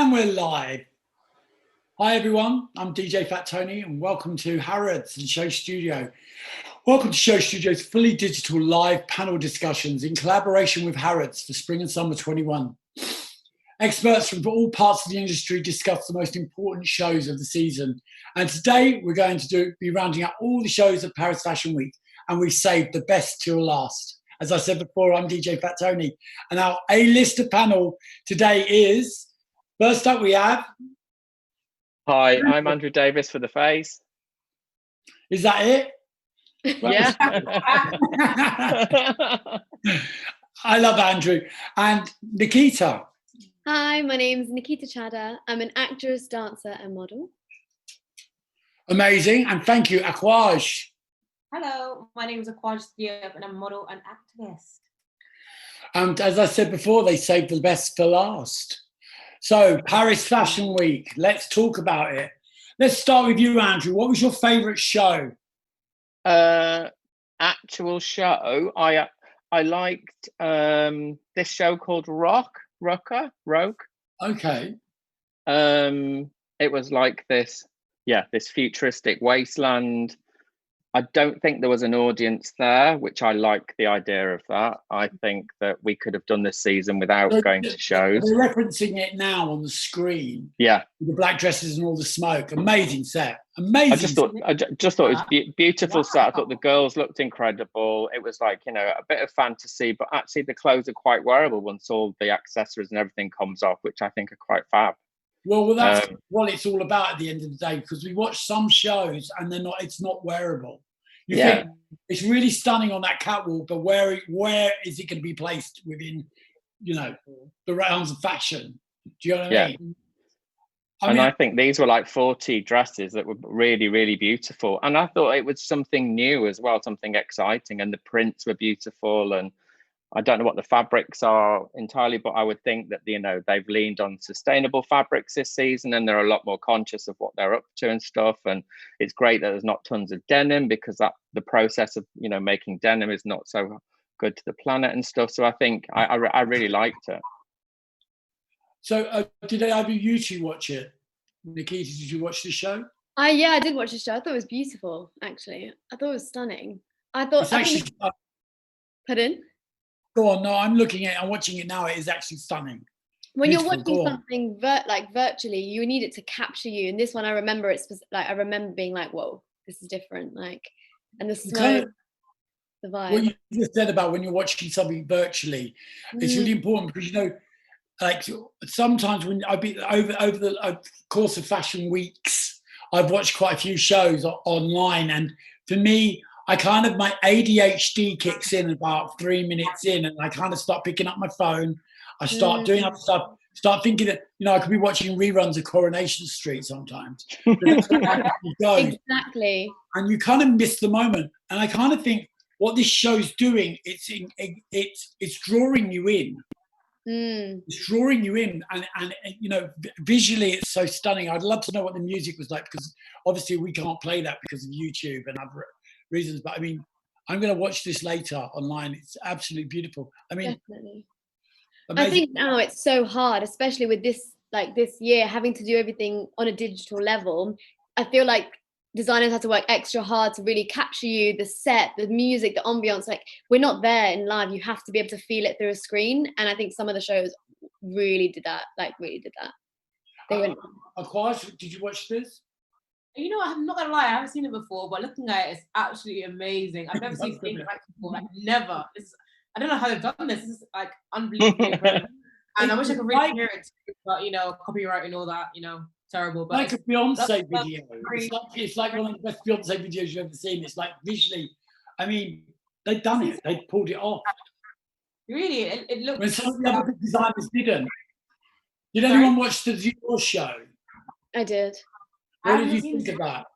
And we're live. Hi everyone, I'm DJ Fat Tony and welcome to Harrods and Show Studio. Welcome to Show Studio's fully digital live panel discussions in collaboration with Harrods for Spring and Summer 21. Experts from all parts of the industry discuss the most important shows of the season. And today we're going to be rounding up all the shows of Paris Fashion Week, and we saved the best till last. As I said before, I'm DJ Fat Tony, and our A-lister panel today is, first up we have... Hi, I'm Andrew Davis for the face. Is that it? Yeah. I love Andrew. And Nikkita. Hi, my name's Nikkita Chadha. I'm an actress, dancer and model. Amazing. And thank you, Akuac. Hello, my name is Akuac Thiep and I'm a model and activist. And as I said before, they saved the best for last. So, Paris Fashion Week, let's talk about it. Let's start with you, Andrew. What was your favourite show? Actual show, I liked this show called Rogue. Okay. It was like this futuristic wasteland. I don't think there was an audience there, which I like the idea of that. I think that we could have done this season without going to shows. They're referencing it now on the screen. Yeah. With the black dresses and all the smoke. Amazing set. Amazing. I just thought it was beautiful set. I thought the girls looked incredible. It was like, a bit of fantasy, but actually the clothes are quite wearable once all the accessories and everything comes off, which I think are quite fab. Well, that's what it's all about at the end of the day, because we watch some shows and it's not wearable. You think it's really stunning on that catwalk, but where is it going to be placed within, the realms of fashion? Do you know what I mean? I think these were like 40 dresses that were really, really beautiful. And I thought it was something new as well, something exciting. And the prints were beautiful. And I don't know what the fabrics are entirely, but I would think that, they've leaned on sustainable fabrics this season and they're a lot more conscious of what they're up to and stuff. And it's great that there's not tons of denim, because the process of, making denim is not so good to the planet and stuff. So I think I really liked it. So did either of you two watch it? Nikkita, did you watch the show? Yeah, I did watch the show. I thought it was beautiful, actually. I thought it was stunning. Pardon? Go on, no, I'm watching it now. It is actually stunning. When you're watching something virtually, you need it to capture you. And this one, I remember being like, whoa, this is different. And the smoke, the vibe. What you just said about when you're watching something virtually, it's really important, because sometimes when I've been over the course of fashion weeks, I've watched quite a few shows online, and for me, my ADHD kicks in about 3 minutes in, and I kind of start picking up my phone. I start doing other stuff, start thinking that, I could be watching reruns of Coronation Street sometimes. Exactly. And you kind of miss the moment. And I kind of think what this show's doing, it's drawing you in. It's drawing you in, and visually it's so stunning. I'd love to know what the music was like, because obviously we can't play that because of YouTube and other reasons, but I'm going to watch this later online. It's absolutely beautiful. Definitely. Amazing. I think now it's so hard, especially with this year, having to do everything on a digital level. I feel like designers have to work extra hard to really capture you, the set, the music, the ambience. We're not there in live. You have to be able to feel it through a screen. And I think some of the shows really did that. They went. Akuac, did you watch this? I'm not gonna lie, I haven't seen it before, but looking at it, it's absolutely amazing. I've never seen anything like it before. Never. I don't know how they've done this. This is unbelievably incredible. And I wish I could really hear it, but copyright and all that, terrible. But like a Beyonce video. It's like one of the best Beyonce videos you've ever seen. It's like visually, they've done it. They pulled it off. Really, it looks. When some of the other designers didn't. Did anyone watch the Dior show? I did. What did you think of that?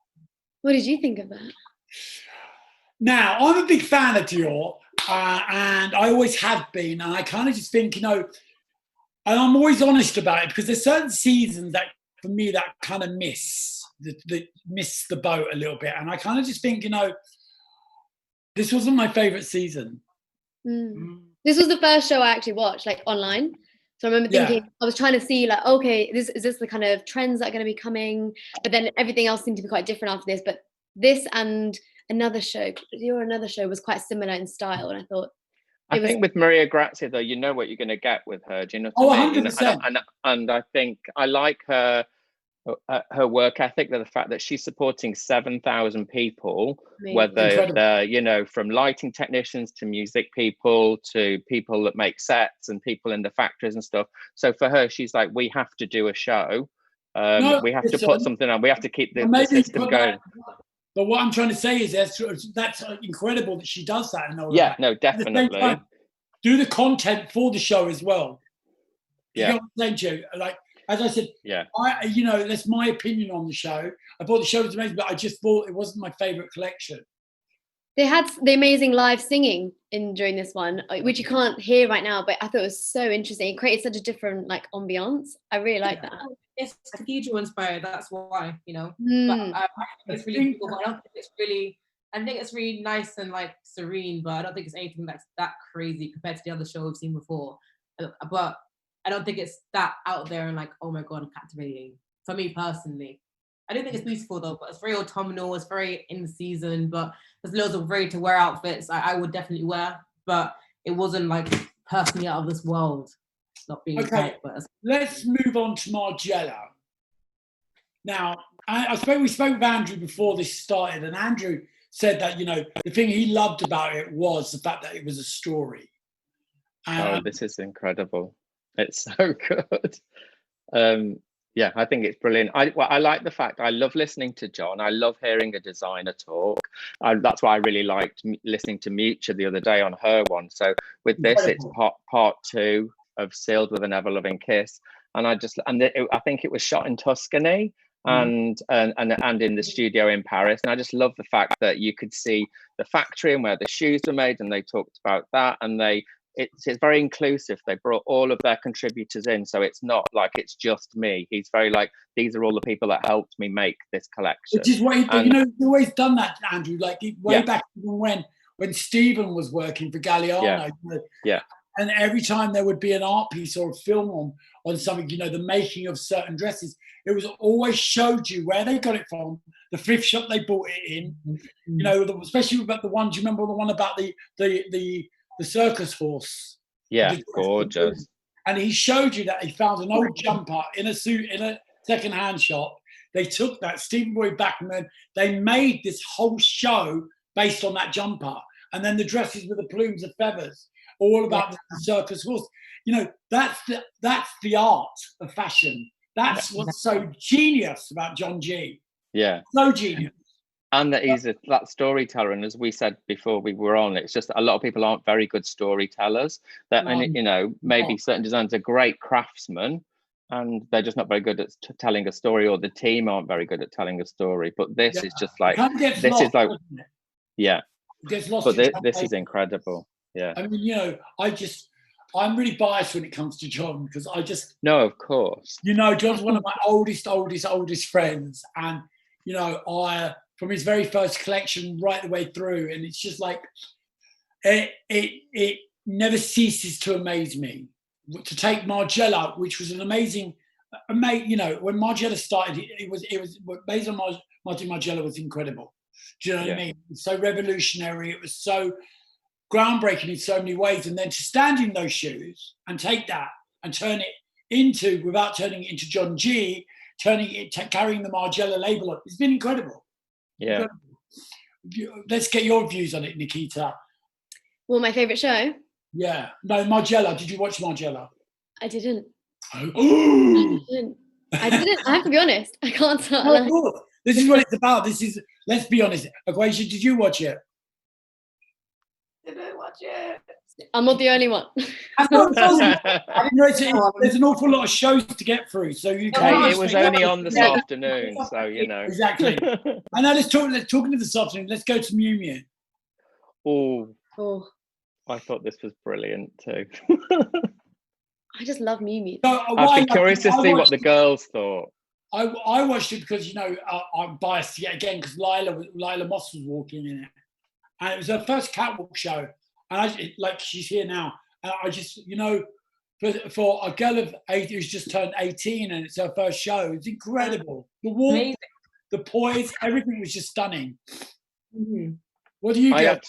What did you think of that? Now, I'm a big fan of Dior, and I always have been, and I kind of just think, and I'm always honest about it, because there's certain seasons that, for me, that kind of miss the boat a little bit, and I kind of just think, this wasn't my favourite season. This was the first show I actually watched, online. So I remember thinking, I was trying to see like, okay, is this the kind of trends that are going to be coming? But then everything else seemed to be quite different after this. But this and another show was quite similar in style. And I thought, I think with Maria Grazia, though, you know what you're going to get with her. Do you know what I mean? 100%. And I think I like her work ethic, the fact that she's supporting 7,000 people, whether they're, from lighting technicians to music people to people that make sets and people in the factories and stuff. So for her, she's like, we have to do a show. We have to put something on. We have to keep the system going. But what I'm trying to say is that's incredible that she does that. And all yeah, that. No, definitely. Time, do the content for the show as well. Yeah. You know what I'm saying, Joe? Like, as I said, yeah, that's my opinion on the show. I thought the show was amazing, but I just thought it wasn't my favorite collection. They had the amazing live singing during this one, which you can't hear right now, but I thought it was so interesting. It created such a different ambiance. I really like that. It's cathedral inspired, that's why, But I think it's really cool, but I don't think it's really. I think it's really nice and serene, but I don't think it's anything that's that crazy compared to the other show we've seen before. But I don't think it's that out there and oh my god, captivating for me personally. I don't think it's beautiful though, but it's very autumnal. It's very in season, but there's loads of ready to wear outfits I would definitely wear, but it wasn't personally out of this world. Not being okay. But let's move on to Margiela. Now, we spoke with Andrew before this started, and Andrew said that the thing he loved about it was the fact that it was a story. This is incredible. It's so good. Yeah, I think it's brilliant. I like the fact, I love listening to John. I love hearing a designer talk. That's why I really liked listening to Mucha the other day on her one. So with this, it's part 2 of Sealed with an Ever-Loving Kiss. And I think it was shot in Tuscany and in the studio in Paris. And I just love the fact that you could see the factory and where the shoes were made, and they talked about that. And it's very inclusive. They brought all of their contributors in, so it's not like it's just me. He's very these are all the people that helped me make this collection. Which is what he's always done that, Andrew. Way back when Stephen was working for Galliano. Yeah. And every time there would be an art piece or a film on something, the making of certain dresses, it was always showed you where they got it from, the thrift shop they bought it in, especially about the one. Do you remember the one about the circus horse? Yeah, gorgeous. And he showed you that he found an old jumper in a suit in a second-hand shop. They took that, Stephen Boyd Backerman, they made this whole show based on that jumper. And then the dresses with the plumes of feathers, all about the circus horse. That's the art of fashion. That's what's so genius about John G. Yeah. So genius. And that he's that storyteller, and as we said before we were on, it's just a lot of people aren't very good storytellers. Maybe certain designers are great craftsmen, and they're just not very good at telling a story, or the team aren't very good at telling a story. But this is just yeah. It gets lost. But this is incredible. Yeah. I mean, I'm really biased when it comes to John, because no, of course. John's one of my oldest friends, and from his very first collection right the way through, and it's just it never ceases to amaze me. To take Margiela, which was an amazing, when Margiela started, it was Maison Margiela was incredible. Do you know what I mean? It's so revolutionary. It was so groundbreaking in so many ways, and then to stand in those shoes and take that and turn it into, without turning it into John G, carrying the Margiela label on, it's been incredible. Yeah. Let's get your views on it, Nikkita. Well, my favorite show? Yeah. No, Margiela. Did you watch Margiela? I didn't. Oh. I didn't. I have to be honest. I can't start. This is what it's about. Let's be honest. Aquacia, did you watch it? Did I watch it? I'm not the only one. There's an awful lot of shows to get through, so you can't. It was only on this afternoon, so exactly. And now let's talk into this afternoon. Let's go to Miu Miu. Oh, I thought this was brilliant too. I just love Miu Miu. So, I'd be curious to see what the girls thought. I watched it because I'm biased yet again, because Lila Moss was walking in it, and it was her first catwalk show. And she's here now. And I just, for a girl of 8 who's just turned 18 and it's her first show. It's incredible. The walk, the poise, everything was just stunning. Mm-hmm. What do you get?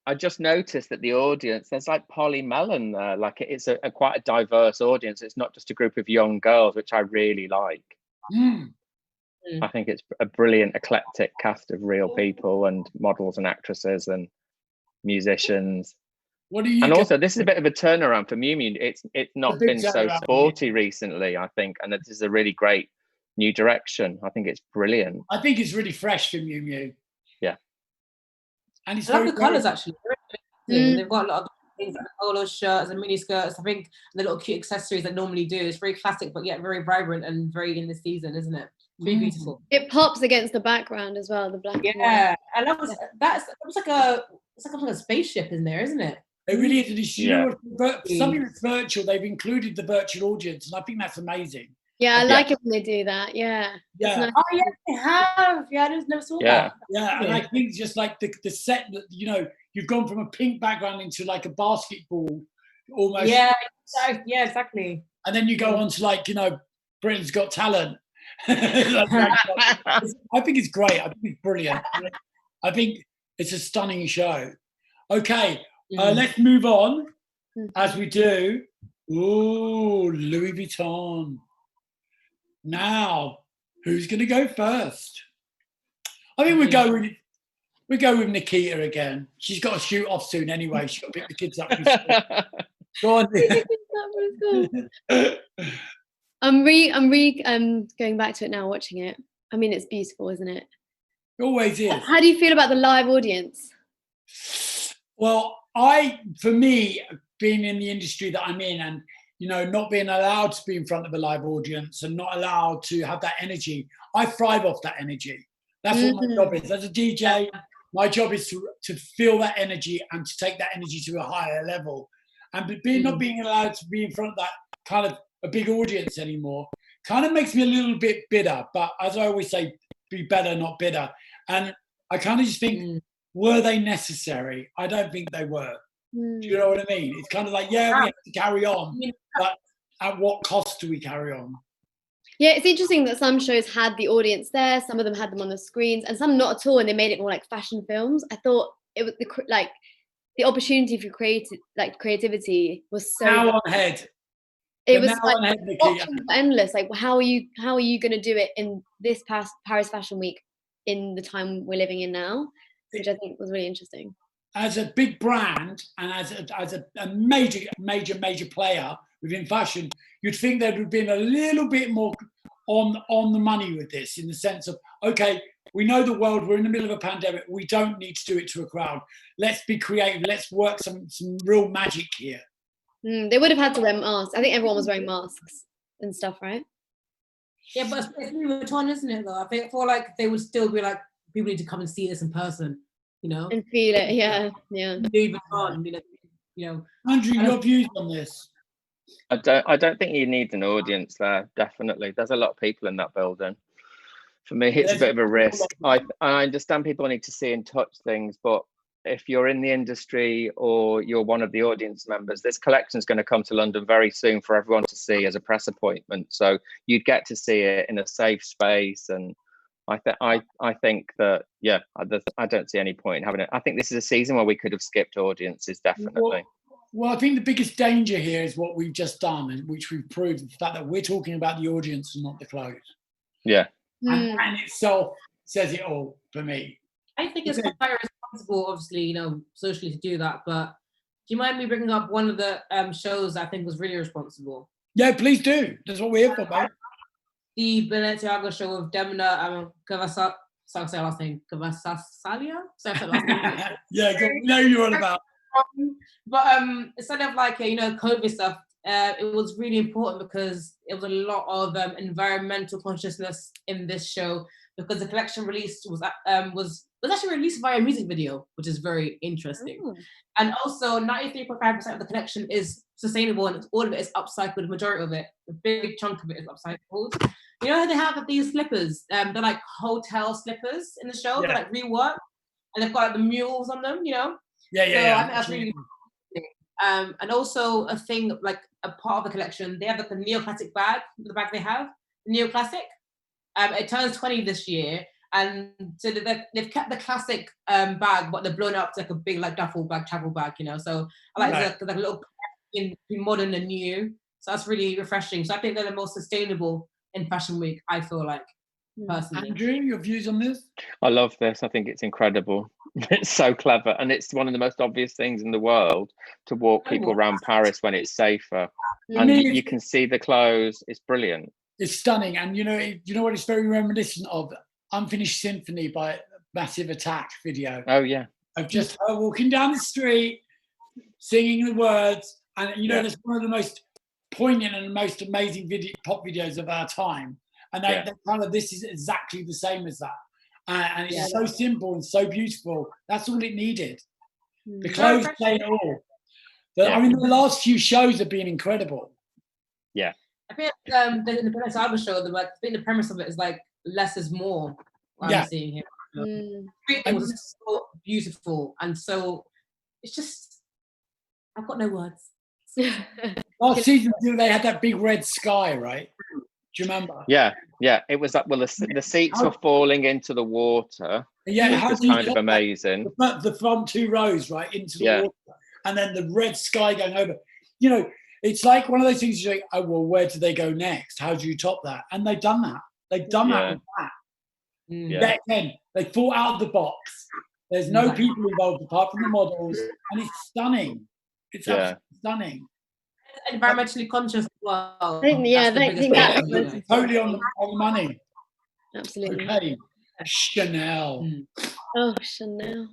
I just noticed that the audience, there's like Polly Mellon there. Like it's a quite a diverse audience. It's not just a group of young girls, which I really like. Mm. I think it's a brilliant eclectic cast of real people and models and actresses and musicians. What do you and get? Also, this is a bit of a turnaround for Miu Miu. It's not been so sporty recently, I think, and this is a really great new direction. I think it's brilliant. I think it's really fresh for Miu Miu. Yeah, and it's I love the colours actually. They've got a lot of things like polo shirts and mini skirts. I think the little cute accessories they normally do. It's very classic, but yet very vibrant and very in the season, isn't it? Very beautiful. It pops against the background as well, the black. Yeah, and that was like a spaceship in there, isn't it? It really is. You know what, something that's virtual, they've included the virtual audience, and I think that's amazing. Yeah, I like it when they do that. Yeah. Yeah. Oh yeah, they have. Yeah, I just never saw that. Yeah, and I think just like the set that you've gone from a pink background into like a basketball almost. Yeah, exactly. And then you go on to Britain's Got Talent. I think it's great. I think it's brilliant. I think it's a stunning show. Okay, let's move on as we do. Ooh, Louis Vuitton. Now, who's going to go first? I think we go with Nikkita again. She's got to shoot off soon anyway. She's got to pick the kids up. Go on. I'm going back to it now, watching it. I mean, it's beautiful, isn't it? It always is. How do you feel about the live audience? Well, for me, being in the industry that I'm in and, not being allowed to be in front of a live audience and not allowed to have that energy, I thrive off that energy. That's what my job is. As a DJ, my job is to feel that energy and to take that energy to a higher level. And not being allowed to be in front of that kind of a big audience anymore kind of makes me a little bit bitter. But as I always say, be better, not bitter. And I kind of just think, were they necessary? I don't think they were. Do you know what I mean? It's kind of like, we have to carry on, but at what cost do we carry on? Yeah, it's interesting that some shows had the audience there, some of them had them on the screens, and some not at all, and they made it more like fashion films. I thought it was the opportunity for creativity was so. Now on head. It was options were endless. Like, how are you going to do it in this Paris Fashion Week in the time we're living in now, which I think was really interesting. As a big brand and as a major player within fashion, you'd think there would have been a little bit more on the money with this, in the sense of, okay, we know the world, we're in the middle of a pandemic, we don't need to do it to a crowd. Let's be creative, let's work some real magic here. They would have had to wear masks. I think everyone was wearing masks and stuff, right? Yeah, but it's Louis Vuitton, isn't it, though? I feel like they would still be like, people need to come and see this in person. And feel it, yeah. Louis Vuitton, Andrew, your views on this? I don't think you need an audience there. Definitely, there's a lot of people in that building. For me, it's a bit of a risk. I understand people need to see and touch things, but if you're in the industry or you're one of the audience members, this collection is going to come to London very soon for everyone to see as a press appointment. So you'd get to see it in a safe space, and I think that I don't see any point in having it. I think this is a season where we could have skipped audiences, definitely. Well, I think the biggest danger here is what we've just done, which we've proved, the fact that we're talking about the audience and not the clothes. Yeah. And itself says it all for me. I think it's quite responsible, obviously, socially to do that. But do you mind me bringing up one of the shows I think was really responsible? Yeah, please do. That's what we're here for, mate. The Balenciaga show of Demna Kavasalia. Yeah, know you're on about. But instead of COVID stuff, it was really important because it was a lot of environmental consciousness in this show, because the collection released was actually released via a music video, which is very interesting. Ooh. And also 93.5% of the collection is sustainable, and all of it is upcycled. The majority of it, a big chunk of it, is upcycled. You know how they have these slippers? They're like hotel slippers in the show. Yeah. They're like reworked, and they've got the mules on them. Yeah. So I think that's really. And also a thing, like a part of the collection, they have like a neoclassic bag, the bag they have, neoclassic. It turns 20 this year. And so they've kept the classic bag, but they've blown it up to like a big like duffel bag, travel bag, you know. So I like like a little in modern and new. So that's really refreshing. So I think they're the most sustainable in Fashion Week, I feel like, personally. Andrew, your views on this? I love this. I think it's incredible. It's so clever. And it's one of the most obvious things in the world to walk people around Paris when it's safer. And you can see the clothes. It's brilliant. It's stunning. And you know what it's very reminiscent of? Unfinished Symphony by Massive Attack video. Oh, yeah. Of just her walking down the street, singing the words. And, you know, that's one of the most poignant and most amazing pop videos of our time. And they kind of, this is exactly the same as that. And it's so simple and so beautiful. That's all it needed. The clothes say it all. I mean, the last few shows have been incredible. Yeah. I think in the Balenciaga show, I think the premise of it is like less is more. I'm seeing here. It was so beautiful and so it's just I've got no words. Last season they had that big red sky, right? Do you remember? Yeah. It was like, well, the seats were falling into the water. Yeah, it was kind of amazing. The front 2 rows, right, into the water, and then the red sky going over. You know, it's like one of those things. You're like, oh well, where do they go next? How do you top that? And they've done that. They've done that with that. Again, they thought out of the box. There's no people involved apart from the models, and it's stunning. It's absolutely stunning. Environmentally conscious as well. That's totally on the money. Absolutely. Okay. Chanel. Oh, Chanel.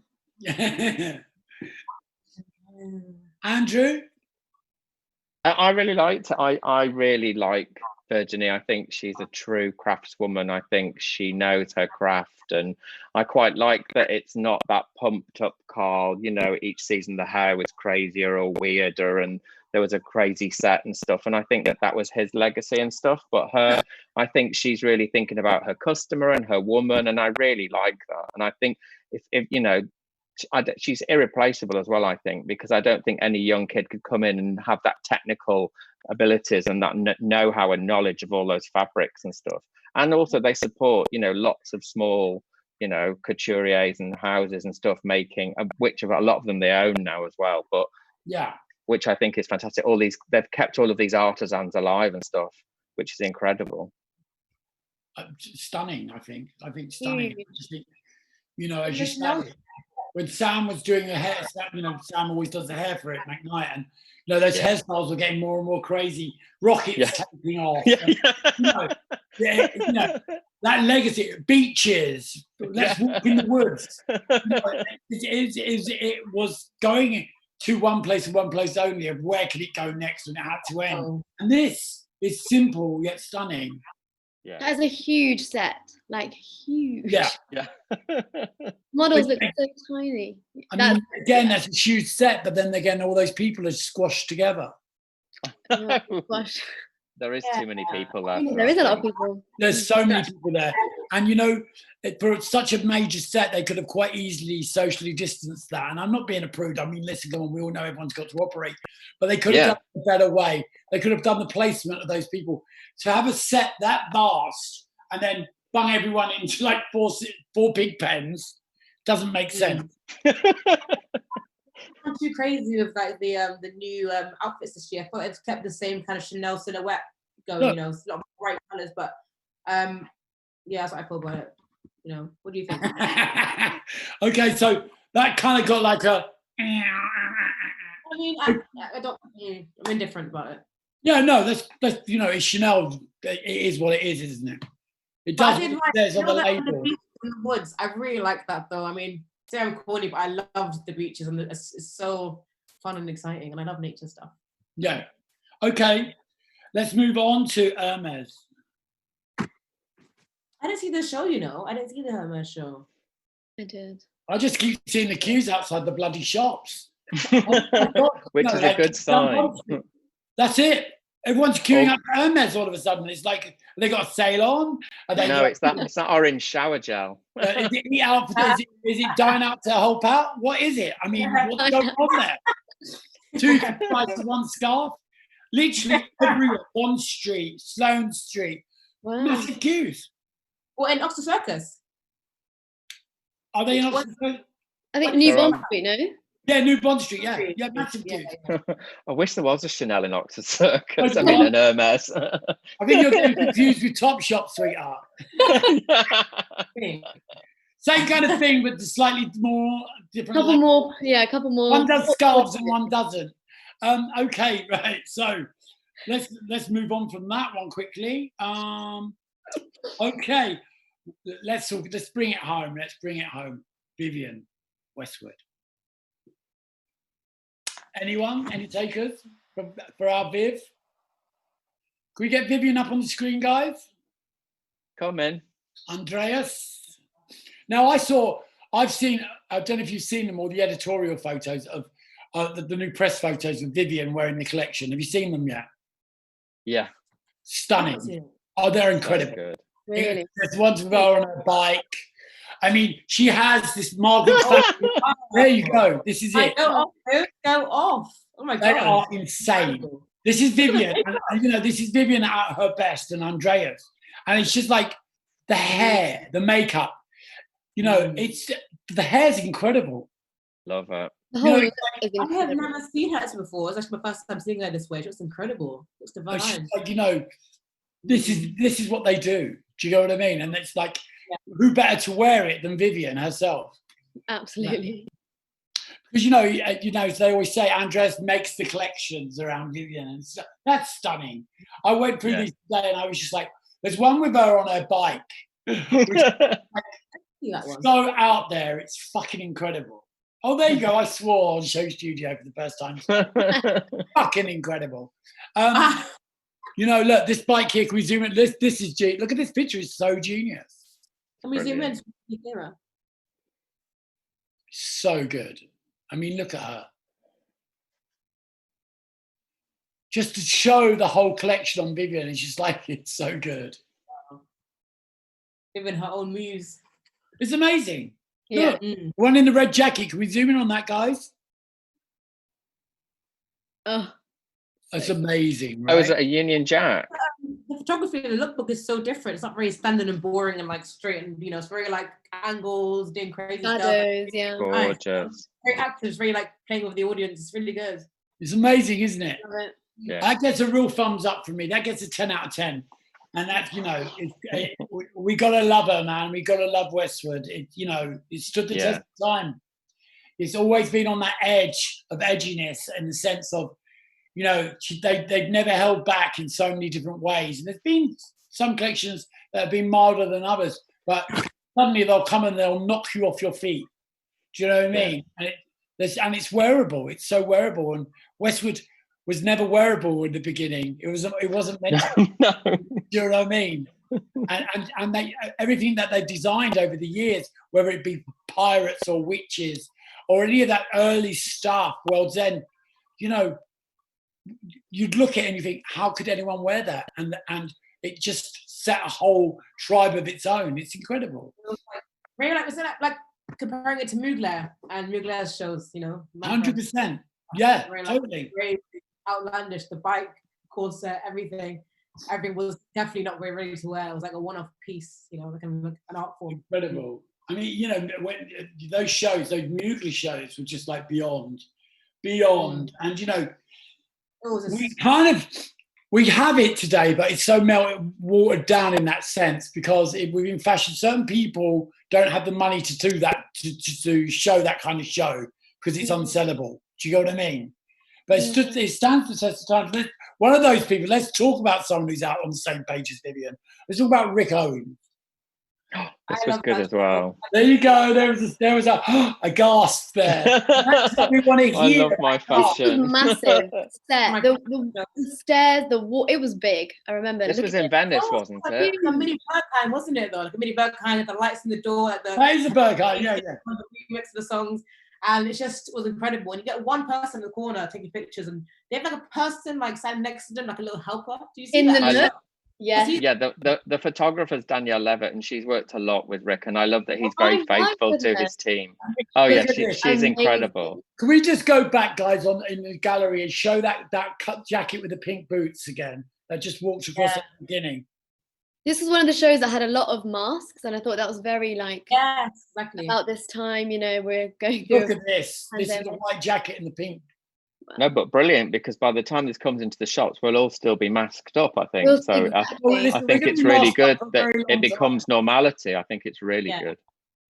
Andrew? I really liked it. I really like Virginie. I think she's a true craftswoman. I think she knows her craft, and I quite like that it's not that pumped up Carl. You know, each season the hair was crazier or weirder, and there was a crazy set and stuff. And I think that was his legacy and stuff. But I think she's really thinking about her customer and her woman, and I really like that. And I think if you know, she's irreplaceable as well, I think, because I don't think any young kid could come in and have that technical abilities and that know-how and knowledge of all those fabrics and stuff. And also they support, you know, lots of small, you know, couturiers and houses and stuff making, which a lot of them they own now as well. But which I think is fantastic. They've kept all of these artisans alive and stuff, which is incredible. Stunning, I think stunning. You know, as you said, when Sam was doing the hair, you know, Sam always does the hair for it, McKnight, and you know those hairstyles were getting more and more crazy. Rockets taking off. You know, that legacy, beaches. Let's walk in the woods. You know, it was going to one place and one place only. Of where could it go next, and it had to end. And this is simple yet stunning. Yeah. That's a huge set, like huge. Yeah. Models look so tiny. I mean, again, that's a huge set, but then again, all those people are squashed together. There is too many people there. There is a lot of people. There's so many people there. And, you know, for such a major set, they could have quite easily socially distanced that. And I'm not being a prude. I mean, listen, come on, we all know everyone's got to operate. But they could have done it a better way. They could have done the placement of those people. To have a set that vast and then bung everyone into like four pig pens doesn't make sense. I'm too crazy with like the new outfits this year. I thought it's kept the same kind of Chanel silhouette going. You know, it's a lot of bright colours, but that's what I feel about it. You know, what do you think? Okay, so that kind of got like a. I mean, I don't. I'm indifferent about it. Yeah, no, that's you know, it's Chanel. It is what it is, isn't it? It does. There's on the label. In the woods, I really like that though. I mean, say I'm corny, but I loved the beaches, and it's so fun and exciting, and I love nature stuff. Yeah. Okay, let's move on to Hermes. I didn't see the show, you know. I didn't see the Hermes show. I did. I just keep seeing the queues outside the bloody shops. Which is a good sign. That's it. Everyone's queuing up for Hermes all of a sudden. It's like, they got a sale on? It's that orange shower gel. Is it dying out to help out? What is it? I mean, what's going on there? 2 for the price of one scarf. Literally everywhere. Bond Street, Sloane Street. Wow. Massive queues. Well, in Oxford Circus. Are they in Oxford Circus? I think New Bond Street, no? Yeah, New Bond Street, yeah, massive queues. I wish there was a Chanel in Oxford Circus. I mean, an Hermes. I think you're getting confused with Topshop, sweetheart. Same kind of thing, but slightly more different. Couple more. One does scarves and one doesn't. Okay, right. So let's move on from that one quickly. Okay, let's bring it home. Let's bring it home. Vivienne Westwood. Anyone? Any takers for our Viv? Can we get Vivienne up on the screen, guys? Come in. Andreas. Now I've seen, I don't know if you've seen them, or the editorial photos of the new press photos of Vivienne wearing the collection. Have you seen them yet? Yeah. Stunning. Oh, they're incredible. So good. Really? There's one of her on her bike. I mean, she has this Margaret Thatcher. There you go. This is it. Go off. Oh my God. They are insane. This is Vivienne. and this is Vivienne at her best, and Andreas. And it's just like the hair, the makeup. It's the hair's incredible. Love it. The whole look is I have incredible. never seen her before. It's actually my first time seeing her this way. She looks incredible. It's divine. Like, this is what they do. Do you know what I mean? And it's like, who better to wear it than Vivienne herself? Absolutely. Because they always say Andreas makes the collections around Vivienne, and that's stunning. I went through these today, and I was just like, there's one with her on her bike, so out there, it's fucking incredible. Oh, there you go. I swore on Show Studio for the first time. Fucking incredible. Look, this bike here. Can we zoom in? This is look at this picture. It's so genius. Can we zoom in? So good. I mean, look at her. Just to show the whole collection on Vivienne, it's just like, it's so good. Even her own muse. It's amazing. Yeah. Look, one in the red jacket. Can we zoom in on that, guys? Oh, that's amazing. Right? Oh, is it a Union Jack? The photography in the lookbook is so different. It's not very standard and boring and like straight, and it's very like angles, doing crazy shadows, stuff. yeah. Gorgeous. Very active, very like playing with the audience. It's really good. It's amazing, isn't it? Love it. Yeah. That gets a real thumbs up from me. That gets a 10 out of 10. And that, we got to love her, man. We got to love Westwood. It stood the test of time. It's always been on that edge of edginess, in the sense of, they've never held back in so many different ways. And there's been some collections that have been milder than others, but suddenly they'll come and they'll knock you off your feet. Do you know what I mean? And it's wearable. It's so wearable. And Westwood was never wearable in the beginning. It wasn't meant to. No. Do you know what I mean? And they, everything that they've designed over the years, whether it be pirates or witches or any of that early stuff, World's End, you'd look at it and you think, how could anyone wear that? And it just set a whole tribe of its own. It's incredible. Very like comparing it to Mugler and Mugler's shows, 100%. Yeah, totally. Very outlandish. The bike, corset, everything was definitely not very ready to wear. It was like a one-off piece, like an art form. Incredible. I mean, when those shows, those Mugler shows were just like beyond. And we have it today, but it's so watered down in that sense, because within fashion, certain people don't have the money to do that, to show that kind of show, because it's unsellable. Do you know what I mean? But it stands the test of time. One of those people, let's talk about someone who's out on the same page as Vivienne. Let's talk about Rick Owens. This was good as well. There you go. There was a gasp there. That's what we want to hear. I love my fashion. Massive set. The stairs, the wall. It was big. I remember. This was in Venice, wasn't it? A mini Berghain, wasn't it though? Like a mini Berghain with the lights in the door. That is a Berghain, yeah. The remix of the songs. And it just was incredible. And you get one person in the corner taking pictures, and they have like a person like standing next to them, like a little helper. Do you see in that? the nook? Yeah. Yeah, the photographer's Danielle Levitt, and she's worked a lot with Rick, and I love that he's very faithful to his team. Oh yeah, she's incredible. Can we just go back, guys, in the gallery and show that cut jacket with the pink boots again that just walked across at the beginning? This was one of the shows that had a lot of masks, and I thought that was very like exactly about this time. You know, we're going through. Look at this. This is the white jacket and the pink. No, but brilliant, because by the time this comes into the shops, we'll all still be masked up, I think. So exactly. I think it's really good that it becomes normality. I think it's really good.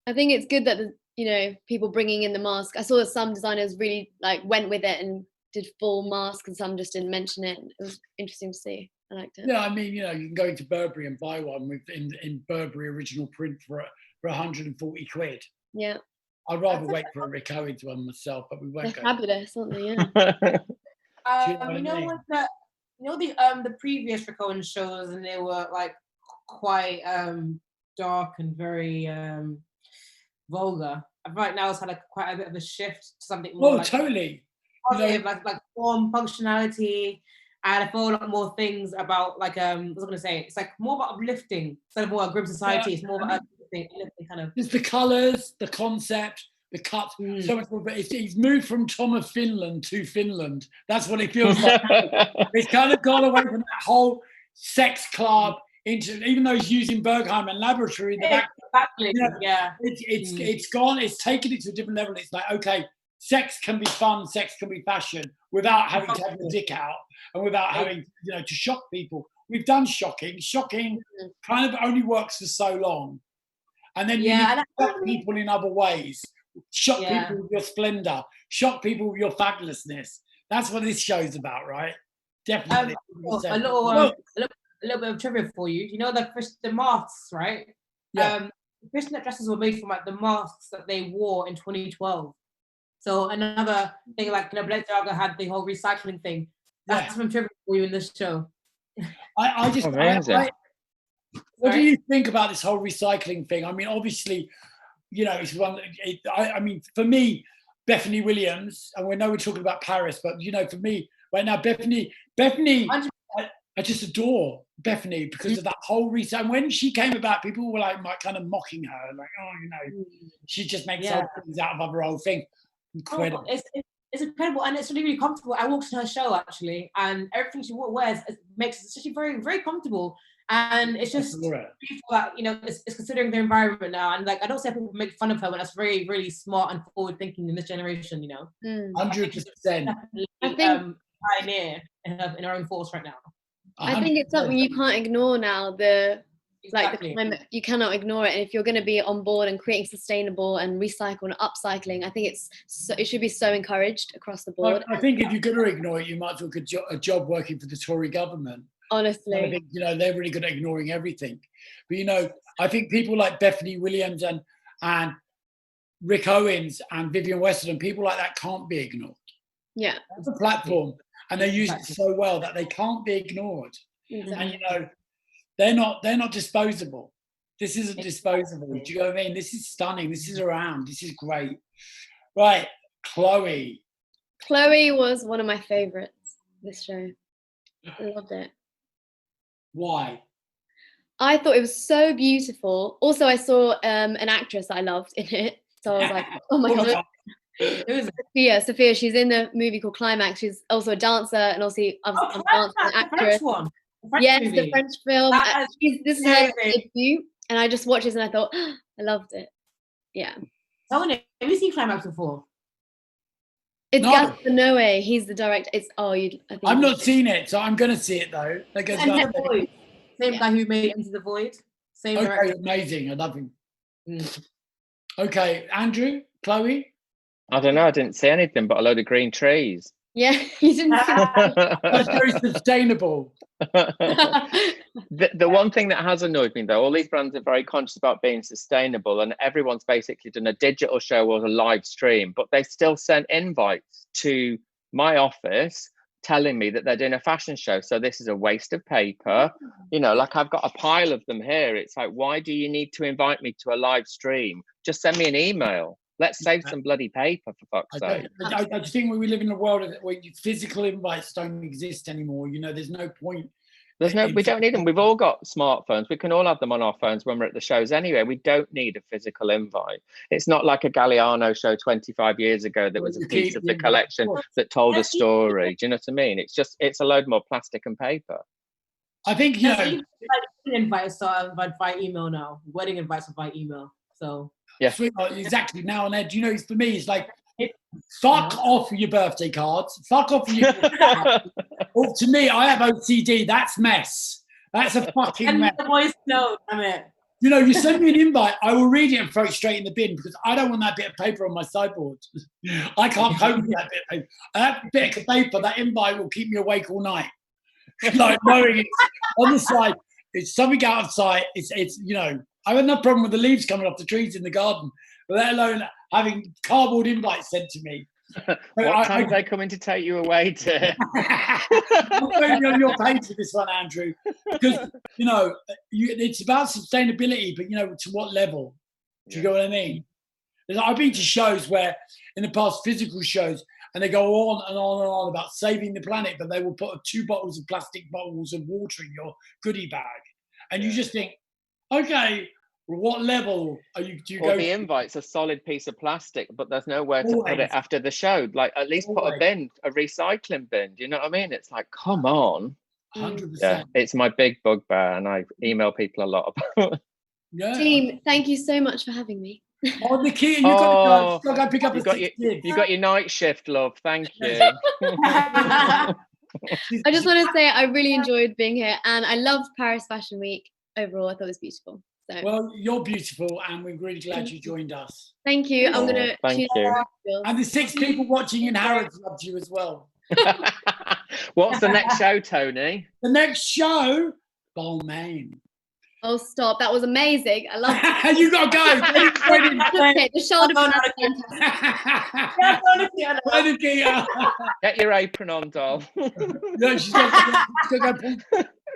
I think it's good that, you know, people bringing in the mask. I saw that some designers really like went with it and did full mask, and some just didn't mention it. It was interesting to see. I liked it. Yeah, I mean, you know, you can go into Burberry and buy one in Burberry original print for 140 quid. Yeah. I'd rather wait for a Rick Owens one myself, but we won't. They're fabulous, aren't they? Yeah. The previous Rick Owens shows, and they were like quite dark and very vulgar. Right now, it's had quite a bit of a shift to something more. Totally. Positive, like form, functionality, and I feel a lot more things about like what was I going to say? It's like more about uplifting instead of more grim society. It's more about uplifting kind of. It's the colours, the concept, the cut. So much more. But he's moved from Tom of Finland to Finland. That's what it feels like. It's kind of gone away from that whole sex club into, even though he's using Bergheim and Laboratory in the back. Exactly. It's gone. It's taken it to a different level. It's like, okay, sex can be fun, sex can be fashion, without having to have the dick out and without having, to shock people. We've done shocking. Shocking kind of only works for so long. And then you shock people in other ways. Shock people with your splendor. Shock people with your fabulousness. That's what this show's about, right? Definitely. A little bit of trivia for you. You know the masks, right? Yeah. Fishnet dresses were made from like the masks that they wore in 2012. So another thing, like Balenciaga had the whole recycling thing. That's some trivia for you in this show. What do you think about this whole recycling thing? I mean, obviously, it's one. I mean, for me, Bethany Williams, and we know we're talking about Paris, but for me right now, Bethany, I just adore Bethany because of that whole research. And when she came about, people were like kind of mocking her, like, she just makes old things out of other old things. Incredible. It's incredible, and it's really, really comfortable. I walked in her show actually, and everything she wears makes it actually very, very comfortable. And it's just people that it's considering their environment now. And like, I don't say people make fun of her, but that's very, really smart and forward thinking in this generation. 100%. I think pioneer in her own force right now. I think it's something you can't ignore now. The climate, you cannot ignore it. And if you're going to be on board and creating sustainable and recycle and upcycling, I think it should be so encouraged across the board. I think if you're going to ignore it, you might as well get a job working for the Tory government. Honestly, I think they're really good at ignoring everything. But I think people like Bethany Williams and Rick Owens and Vivienne Westwood, people like that can't be ignored. Yeah, it's a platform. And they use it so well that they can't be ignored. Exactly. And they're not disposable. This isn't disposable. Do you know what I mean? This is stunning. This is around. This is great. Right, Chloe. Chloe was one of my favorites this show. I loved it. Why? I thought it was so beautiful. Also, I saw an actress I loved in it. So I was like, oh my God. It was Sophia. She's in the movie called Climax. She's also a dancer and also I'm a dancer and actress. The French film. This is her debut, and I just watched this and I thought, I loved it. Yeah. Tony, have you seen Climax before? It's Gaspar Noé. He's the director. I've not seen it, so I'm going to see it though. Same guy who made Into the Void. Same director. Amazing. I love him. Okay, Andrew, Chloe. I don't know. I didn't see anything but a load of green trees. Yeah, you didn't see That's very sustainable. The one thing that has annoyed me, though, all these brands are very conscious about being sustainable, and everyone's basically done a digital show or a live stream, but they still sent invites to my office telling me that they're doing a fashion show. So this is a waste of paper. Like I've got a pile of them here. It's like, why do you need to invite me to a live stream? Just send me an email. Let's save some bloody paper, for fuck's sake. I just think we live in a world where physical invites don't exist anymore. There's no point We don't need them. We've all got smartphones. We can all have them on our phones when we're at the shows anyway. We don't need a physical invite. It's not like a Galliano show 25 years ago that was a piece of the collection that told a story. Do you know what I mean? It's a load more plastic and paper. I think, you know, invites are by email now. Wedding invites are by email. So yeah, exactly. Now and then, do you know, for me, it's like, fuck off with your birthday cards. Fuck off with your Well, to me, I have OCD. That's mess. That's a fucking mess. The voice note, damn it. You know, you send me an invite, I will read it and throw it straight in the bin because I don't want that bit of paper on my sideboard. I can't cope with that bit of paper. That bit of paper, that invite will keep me awake all night. Like knowing it's on the side, it's something out of sight. It's you know, I have no problem with the leaves coming off the trees in the garden, let alone having cardboard invites sent to me. What time are they coming to take you away to? I'm going on your page for this one, Andrew, because you know it's about sustainability, but you know, to what level? Do you get what I mean? I've been to shows where, in the past, physical shows, and they go on and on and on about saving the planet, but they will put 2 bottles of plastic bottles of water in your goodie bag, and you just think, okay. What level are you? Do you go? The invite's a solid piece of plastic, but there's nowhere to put it after the show. Like, at least put a bin, a recycling bin. Do you know what I mean? It's like, come on. 100%. Yeah, it's my big bugbear, and I email people a lot about it. Yeah. Team, thank you so much for having me. Oh, Nikkita, you got to go pick up you got your night shift, love. Thank you. I just want to say I really enjoyed being here, and I loved Paris Fashion Week overall. I thought it was beautiful. So. Well, you're beautiful, and we're really glad you joined us. Thank you. I'm going to thank you. And the 6 people watching in Harrods loved you as well. What's the next show, Tony? The next show, Balmain. Oh, stop. That was amazing. I love it. You got to go. The shoulder pad. Get your apron on, doll. No, she's got to go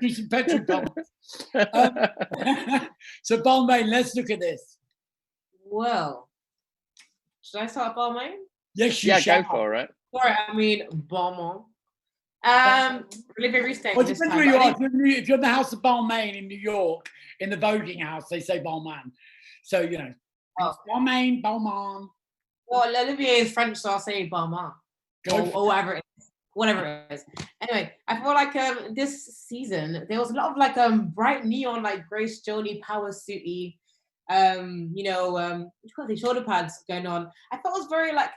do some petrol pumps. So Balmain, let's look at this. Well, should I start Balmain? Yes, you shall. Go for it. Sorry, I mean Balmain. Really very recent. Well, it depends where you are. If you're in the house of Balmain in New York, in the voguing house, they say Balmain. So, you know, Balmain, Balmain. Well, Olivier is French, so I'll say Balmain. Or whatever it is. Whatever it is. Anyway, I feel like this season there was a lot of like bright neon, like Grace Jolie power suity, you know, what you call the shoulder pads going on. I thought it was very like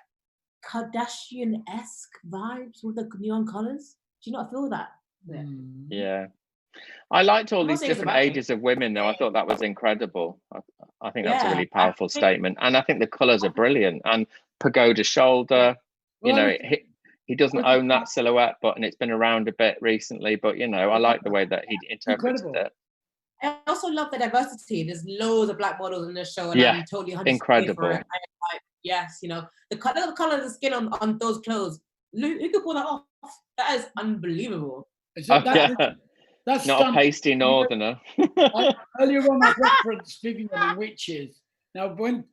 Kardashian-esque vibes with the neon colors. Do you not feel that? Yeah. I liked all these different ages of women though. I thought that was incredible. I think that's a really powerful statement. And I think the colors are brilliant. And pagoda shoulder, you know, he doesn't own that silhouette, and it's been around a bit recently, but you know, I like the way that he interpreted it. I also love the diversity. There's loads of black models in this show, and I'm totally incredible. For it. Like, yes, you know, the color of the skin on those clothes. Who could pull that off? That is unbelievable. That's not stunning. A pasty northerner. Earlier on, I referenced Vivian and Witches. Now, when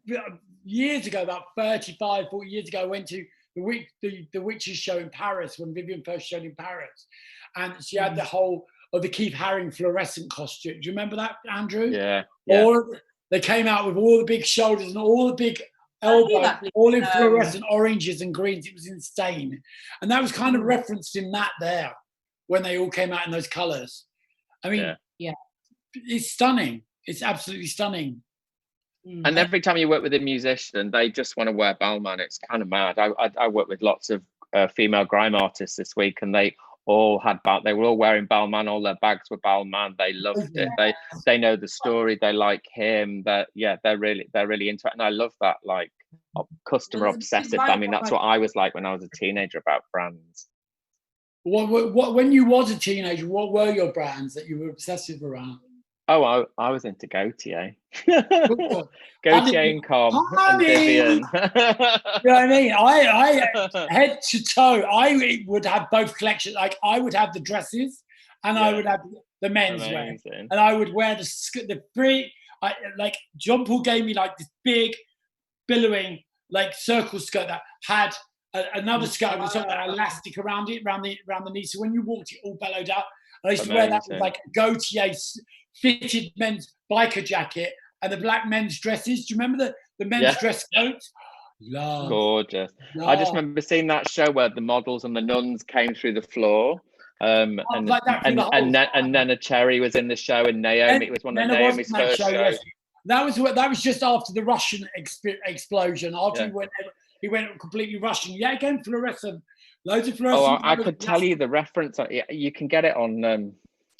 years ago, about 35, 40 years ago, I went to the Witches show in Paris when Vivian first showed in Paris, and she had the whole of the Keith Haring fluorescent costume. Do you remember that, Andrew? Yeah. They came out with all the big shoulders and all the big elbows, all in fluorescent oranges and greens. It was insane, and that was kind of referenced in that there when they all came out in those colors. I mean, it's stunning. It's absolutely stunning. And every time you work with a musician, they just want to wear Balmain. It's kind of mad. I work with lots of female grime artists this week, and they all they were all wearing Balmain. All their bags were Balmain. They loved it. They know the story. They like him. They're really into it. And I love that, like, customer obsessive. I mean, that's what I was like when I was a teenager about brands. What when you was a teenager, what were your brands that you were obsessive around? Oh, I was into Gautier. Gautier and Com and Vivian. You know what I mean? I head to toe, I would have both collections. Like, I would have the dresses and I would have the menswear. And I would wear the free, like, John Paul gave me like this big billowing, like, circle skirt that had another skirt with something like elastic around it, around the knee. So when you walked, it all bellowed out. I used to wear that with like a Gautier fitted men's biker jacket and the black men's dresses. Do you remember the men's dress coats? Love. Gorgeous. Love. I just remember seeing that show where the models and the nuns came through the floor. And Nena Cherry was in the show, and Naomi, it was one of Naomi's first shows. Yes. That was just after the Russian explosion. After he went completely Russian. Yeah, again, fluorescent. Loads of fluorescent. Oh, I could tell you the reference. You can get it on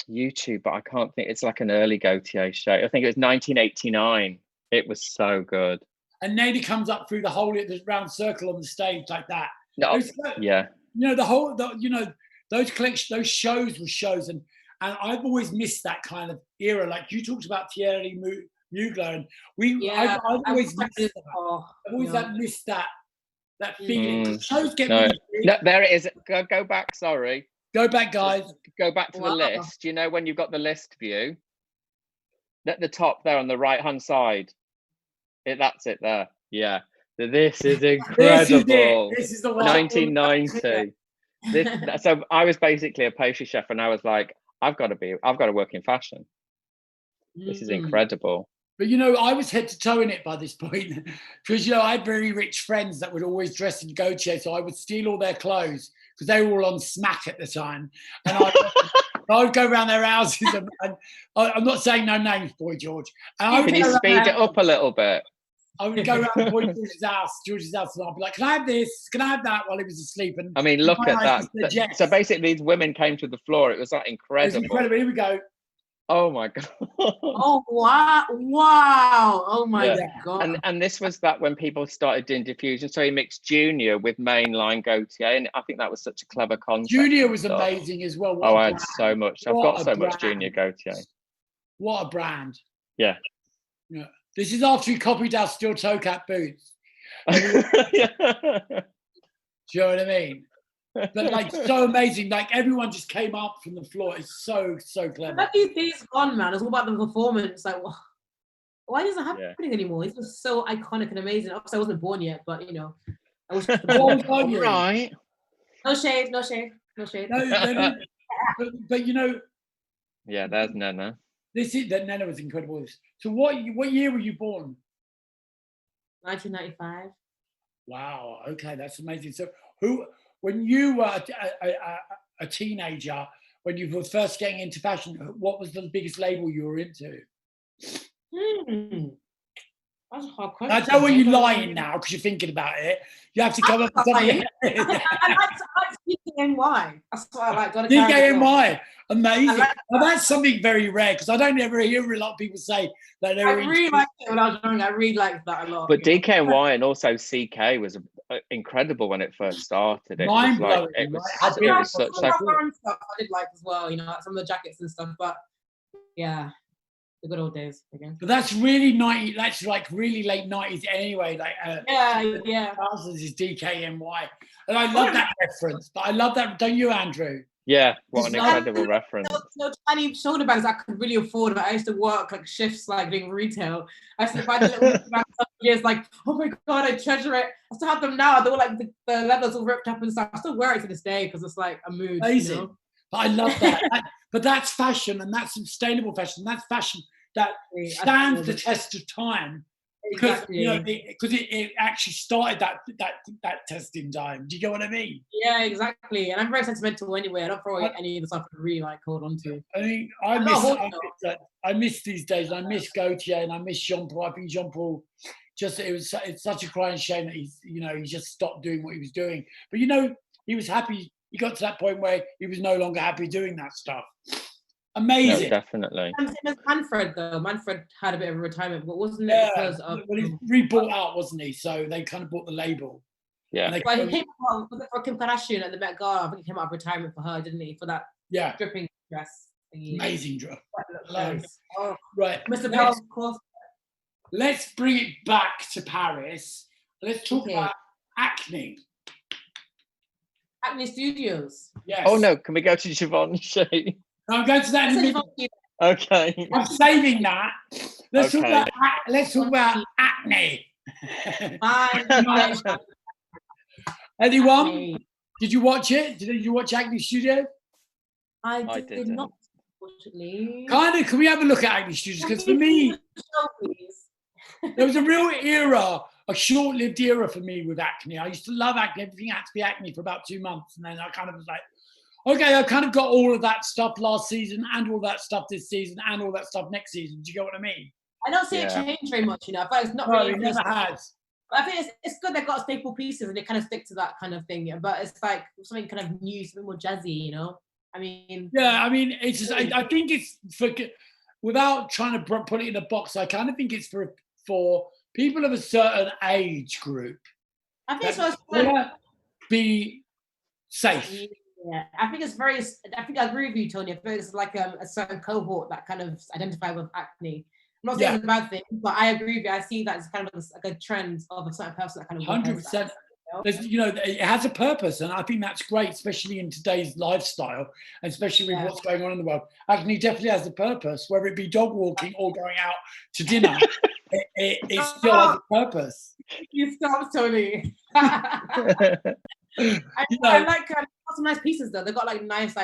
YouTube, but I can't think. It's like an early Gautier show. I think it was 1989. It was so good. And Nady comes up through the round circle on the stage like that. No, yeah. You know, those collections, those shows were shows, and I've always missed that kind of era. Like you talked about Thierry Mugler, and I've always missed that. I've always missed that feeling. Shows get no, there it is. Go back. Sorry. Go back, guys. Go back to the list. You know when you've got the list view? At the top there on the right-hand side. That's it there. Yeah. This is incredible. This is the one. 1990. So I was basically a pastry chef, and I was like, I've got to work in fashion. This is incredible. But you know, I was head to toe in it by this point, because you know I had very rich friends that would always dress in Gautier, so I would steal all their clothes because they were all on smack at the time, and I would go around their houses, and I'm not saying no names, Boy George. Can you speed it up a little bit? I would go around Boy George's house, and I'd be like, "Can I have this? Can I have that?" While he was asleep. And I mean, look at that. Yes. So basically, these women came to the floor. It was like incredible. It was incredible. Here we go. Oh my god! Oh wow! Oh my god! And this was that when people started doing diffusion. So he mixed Junior with mainline Gautier, and I think that was such a clever concept. Junior was amazing as well. I had so much. I've got so much Junior Gautier. What a brand! Yeah. This is after he copied our steel toe cap boots. Do you know what I mean? But like so amazing, like everyone just came up from the floor. It's so clever. That these gone, man. It's all about the performance. Like, why doesn't it happening anymore? It's just so iconic and amazing. Obviously, I wasn't born yet, but you know, I was born. Right. No shade. No, but you know. Yeah, there's Nena. Nena was incredible. So what year were you born? 1995. Wow. Okay, that's amazing. So when you were a teenager, when you were first getting into fashion, what was the biggest label you were into? That's a hard question. I know when you're lying now because you're thinking about it. You have to come up with something. I like DKNY. That's what I like. DKNY. Amazing. Well, that's something very rare because I don't ever hear a lot of people say that they were. I really liked it when I was young. I really liked that a lot. But DKNY and also CK was incredible when it first started. Mind blowing. It was such a stuff I did like as well. You know, like some of the jackets and stuff. But yeah. The good old days again. But that's really 90. That's like really late 90s anyway. Like yeah. Thousands is DKNY, and I love that reference. But I love that, don't you, Andrew? Yeah, what an incredible reference. No tiny shoulder bags I could really afford. But I used to work like shifts, like doing retail. I used to buy the little bags for years. Like, oh my god, I treasure it. I still have them now. They're all like the leathers all ripped up and stuff. I still wear it to this day because it's like a mood. Amazing. You know? But I love that. But that's fashion, and that's sustainable fashion. That's fashion that stands the test of time because it actually started that test in time. Do you get what I mean? Yeah, exactly. And I'm very sentimental anyway. I don't throw any of the stuff I really like hold on to. I mean, I miss these days. I miss Gautier and I miss Jean Paul. I think Jean Paul it's such a crying shame that he just stopped doing what he was doing. But he was happy. He got to that point where he was no longer happy doing that stuff. Amazing. No, definitely. Manfred, though. Manfred had a bit of a retirement, but wasn't it because of... Well, he re-bought out, wasn't he? So they kind of bought the label. Yeah. But he came out for Kim Kardashian at the Met Gala. I think he came out of retirement for her, didn't he? For that dripping dress thingy. Amazing dress. Nice. Oh. Right. Mr. Bell, of course. Let's bring it back to Paris. Let's talk about Acne. Acne Studios. Yes. Oh no, can we go to Givenchy? I'm going to that in a minute. Okay. I'm saving that. Let's talk about Acne. Anyone? Did you watch it? Did you watch Acne Studio? I did not, unfortunately. Kind of, can we have a look at Acne Studios? Because for me, there was a real era, a short-lived era for me with acne. I used to love acne. Everything had to be acne for about 2 months. And then I kind of was like, okay, I kind of got all of that stuff last season and all that stuff this season and all that stuff next season. Do you get what I mean? I don't see it change very much, you know. I feel like it's not No, really. it never has. But I think it's good they've got staple pieces and they kind of stick to that kind of thing. Yeah. But it's like something kind of new, something more jazzy, you know. I mean. Yeah, I mean, it's just, I think it's for, without trying to put it in a box, I kind of think it's for people of a certain age group. I think it's supposed to be safe. Yeah, I think it's very. I think I agree with you, Tony. I think it's like a certain cohort that kind of identify with acne. I'm not saying it's a bad thing, but I agree with you. I see that it's kind of like a trend of a certain person that kind of 100%. You know, it has a purpose, and I think that's great, especially in today's lifestyle, and especially with what's going on in the world. Acne definitely has a purpose, whether it be dog walking or going out to dinner. it still has a purpose. You stop, Tony. I like some nice pieces though. They got like nice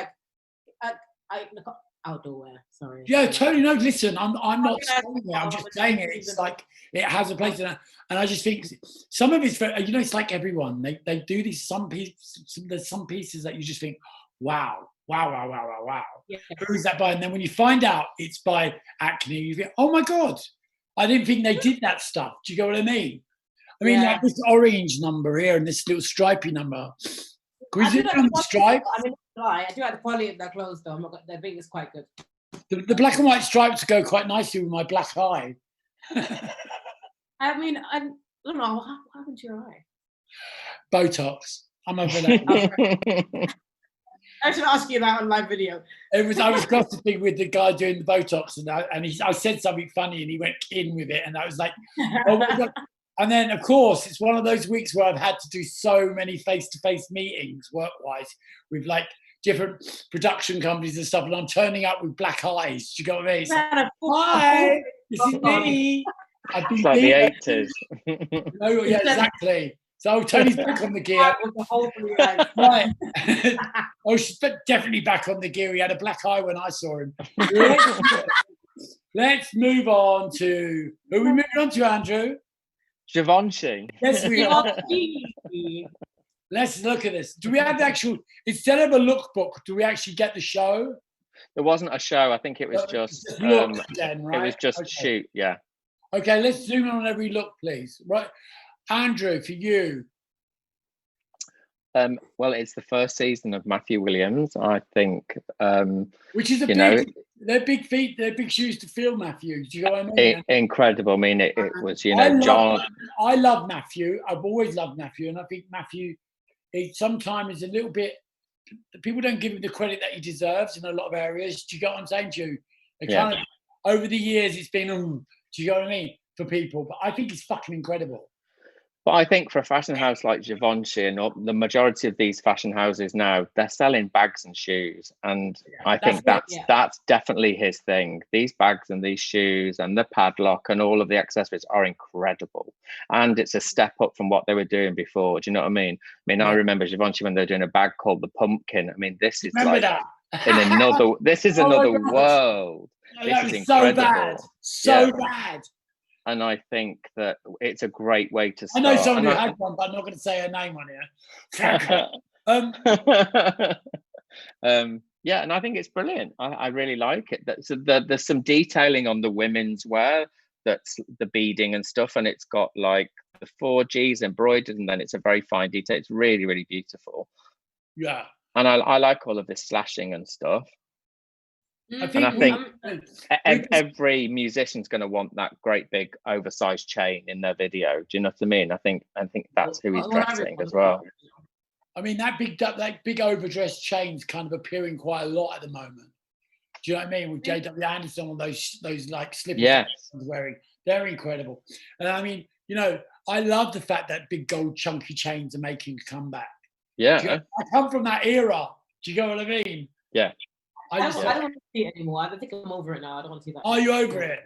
outdoor wear. Sorry. Yeah, totally. No, listen, I'm not saying it. I'm just saying it. It's like it has a place, and I just think some of it's very, you know, it's like everyone. They do these there's some pieces that you just think, wow. Yeah. Who is that by? And then when you find out it's by Acne, you think, oh my god, I didn't think they did that stuff. Do you get what I mean? I mean, like this orange number here and this little stripy number. Can we zip on the stripe? I mean, I do like the quality of their clothes though. I'm not. Their thing is quite good. The black and white stripes go quite nicely with my black eye. I mean, I don't know. What happened to your eye? Botox. I'm over that. I should ask you that on live video. I was gossiping with the guy doing the Botox, and I said something funny, and he went in with it, and I was like, oh my god. And then, of course, it's one of those weeks where I've had to do so many face-to-face meetings, work-wise, with like different production companies and stuff, and I'm turning up with black eyes. Do you get what I mean? Hi, this is me. It's like the 80s. Oh, yeah, exactly. So Tony's back on the gear. Right. Oh, she's definitely back on the gear. He had a black eye when I saw him. Let's move on to, who are we moving on to, Andrew? Givenchy. Yes, we are. Let's look at this. Do we have the actual, instead of a lookbook, do we actually get the show? There wasn't a show. I think it was just then, right? It was just shoot, yeah. Okay, let's zoom in on every look, please. Right, Andrew, for you. Well, it's the first season of Matthew Williams, I think. Which is they're big feet, they're big shoes to fill, Matthew. Do you know what I mean? Incredible. I mean, it was, you know, John. I love Matthew. I've always loved Matthew, and I think Matthew, sometimes is a little bit. People don't give him the credit that he deserves in a lot of areas. Do you get what I'm saying to you? Kind of, over the years, it's been, do you get what I mean, for people? But I think he's fucking incredible. But I think for a fashion house like Givenchy and the majority of these fashion houses now, they're selling bags and shoes. And I think that's definitely his thing. These bags and these shoes and the padlock and all of the accessories are incredible. And it's a step up from what they were doing before. Do you know what I mean? I remember Givenchy when they were doing a bag called the Pumpkin. I mean, this is another world. This is incredible. So bad. And I think that it's a great way to start. I know someone who had one, but I'm not going to say her name on here. Yeah, and I think it's brilliant. I really like it. There's some detailing on the women's wear, that's the beading and stuff, and it's got like the 4Gs embroidered, and then it's a very fine detail. It's really, really beautiful. Yeah. And I like all of this slashing and stuff. I think every musician's going to want that great big oversized chain in their video. Do you know what I mean? I think that's who he's dressing as well. I mean, that big overdressed chain's kind of appearing quite a lot at the moment. Do you know what I mean? With J.W. Anderson on those like slippers he's wearing, they're incredible. And I mean, you know, I love the fact that big gold chunky chains are making a comeback. Yeah, I come from that era. Do you know what I mean? Yeah. I don't want to see it anymore. I think I'm over it now. I don't want to see that. Are you over it?